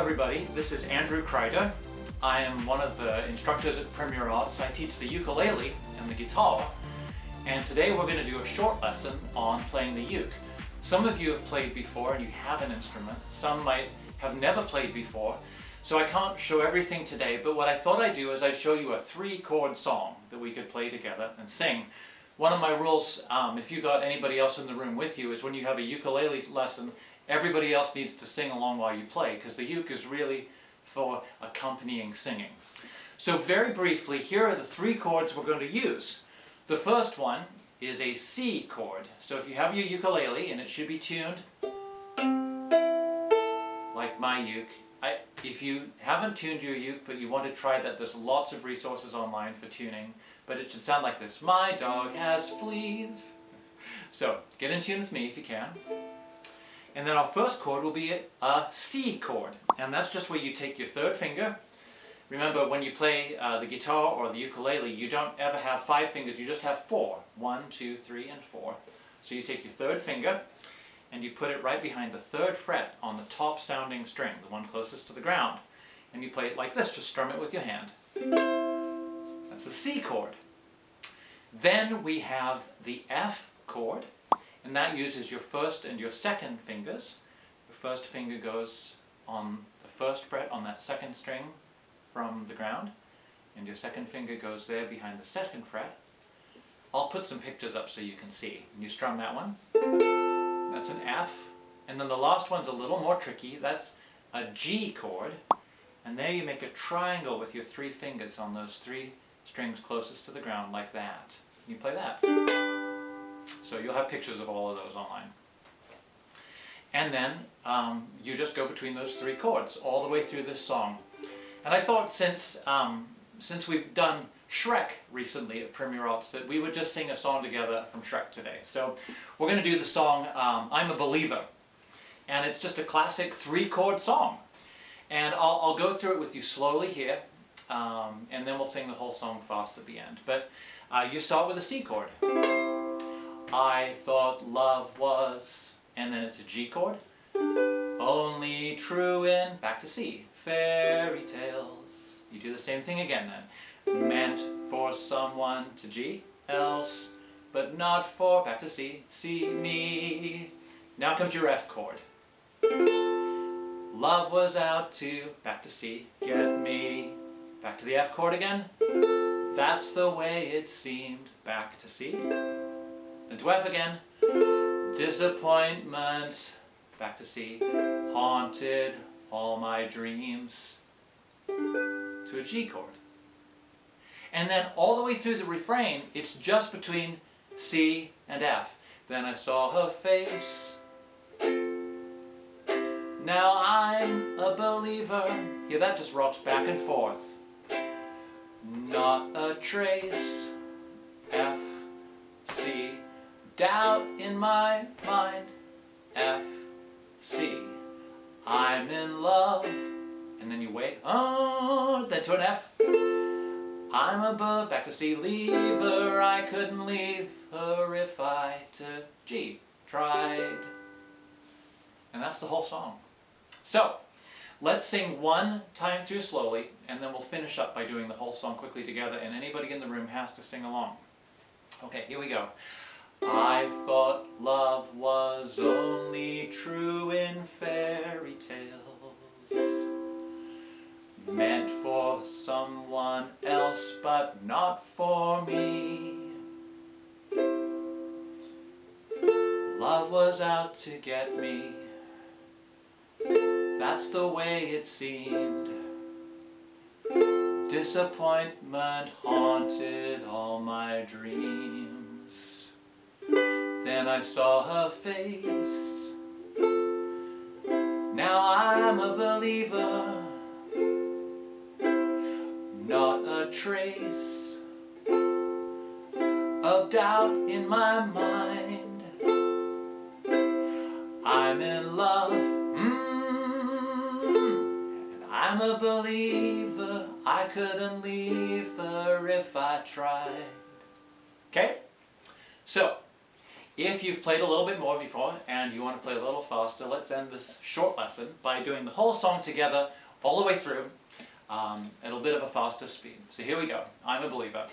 everybody, this is Andrew Kreider. I am one of the instructors at Premier Arts. I teach the ukulele and the guitar, and today we're going to do a short lesson on playing the uke. Some of you have played before and you have an instrument. Some might have never played before, so I can't show everything today, but what I thought I'd do is I'd show you a 3-chord song that we could play together and sing. One of my rules, if you got anybody else in the room with you, is when you have a ukulele lesson, everybody else needs to sing along while you play, because the uke is really for accompanying singing. So very briefly, here are the 3 chords we're going to use. The first one is a C chord. So if you have your ukulele, and it should be tuned like my uke. If you haven't tuned your uke but you want to try that, there's lots of resources online for tuning, but it should sound like this. My dog has fleas. So get in tune with me if you can. And then our first chord will be a C chord, and that's just where you take your 3rd finger. Remember, when you play the guitar or the ukulele, you don't ever have 5 fingers, you just have 4. 1, 2, 3, and 4. So you take your 3rd finger and you put it right behind the 3rd fret on the top sounding string, the one closest to the ground. And you play it like this, just strum it with your hand. That's the C chord. Then we have the F chord, and that uses your 1st and your 2nd fingers. Your 1st finger goes on the 1st fret on that 2nd string from the ground, and your 2nd finger goes there behind the 2nd fret. I'll put some pictures up so you can see. And you strum that one. That's an F. And then the last one's a little more tricky. That's a G chord. And there you make a triangle with your 3 fingers on those 3 strings closest to the ground like that. You play that. So you'll have pictures of all of those online. And then you just go between those 3 chords all the way through this song. And I thought since we've done Shrek recently at Premier Arts, that we would just sing a song together from Shrek today. So we're going to do the song I'm a Believer. And it's just a classic 3-chord song. And I'll go through it with you slowly here, and then we'll sing the whole song fast at the end. But you start with a C chord. I thought love was, and then it's a G chord. Only true in, back to C, fairy tales. You do the same thing again then. Meant for someone to G, else, but not for, back to C, see me. Now comes your F chord. Love was out to, back to C, get me. Back to the F chord again. That's the way it seemed, back to C. Then to F again. Disappointment, back to C. Haunted all my dreams. To a G chord. And then all the way through the refrain, it's just between C and F. Then I saw her face. Now I'm a believer. Yeah, that just rocks back and forth. Not a trace. F, C. Doubt in my mind. F, C. I'm in love. And then you wait. Oh, then to an F. I'm a bird, back to C, leave her, I couldn't leave her if I to G tried. And that's the whole song. So, let's sing one time through slowly, and then we'll finish up by doing the whole song quickly together, and anybody in the room has to sing along. Okay, here we go. I thought love was only true in fairy tales. Meant for someone else, but not for me. Love was out to get me. That's the way it seemed. Disappointment haunted all my dreams. Then I saw her face. Now I'm a believer. Not a trace of doubt in my mind. I'm in love, and I'm a believer. I couldn't leave her if I tried. Okay? So, If you've played a little bit more before and you want to play a little faster, let's end this short lesson by doing the whole song together all the way through at a little bit of a faster speed. So here we go. I'm a believer.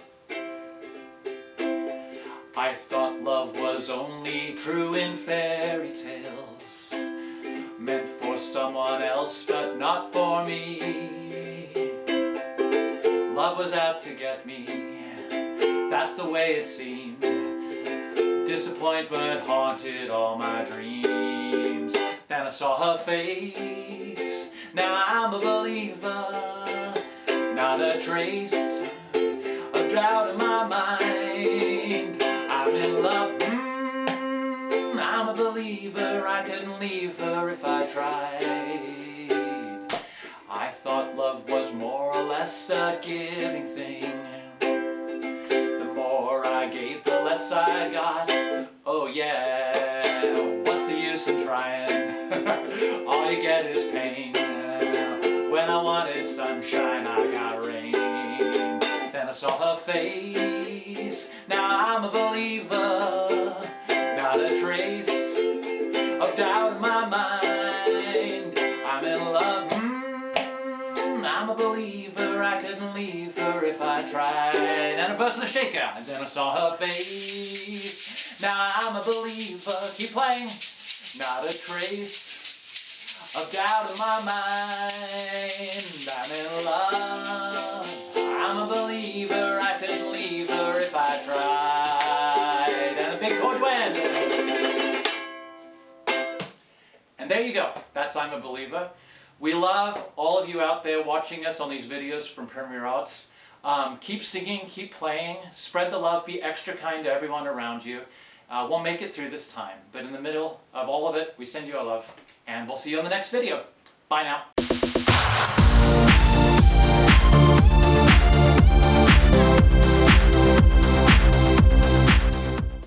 I thought love was only true in fairy tales, meant for someone else but not for me. Love was out to get me, that's the way it seemed. Disappointment haunted all my dreams. Then I saw her face, now I'm a believer. Not a trace of doubt in my mind. I'm in love, I'm a believer. I couldn't leave her if I tried. I thought love was more or less a giving thing. The more I gave, the less I got. Oh yeah, what's the use in trying? All you get is pain. When I wanted sunshine, I got rain. Then I saw her face, now I'm a believer. Not a trace of doubt in my mind. I'm in love, I'm a believer. I couldn't leave her if I tried. And a verse of the shaker. And then I saw her face, now I'm a believer. Keep playing. Not a trace of doubt in my mind. I'm in love, I'm a believer. I couldn't leave her if I tried. And a big chord bend. And there you go. That's I'm a Believer. We love all of you out there watching us on these videos from Premier Arts. Keep singing, keep playing, spread the love, be extra kind to everyone around you. We'll make it through this time, but in the middle of all of it, we send you our love, and we'll see you on the next video. Bye now.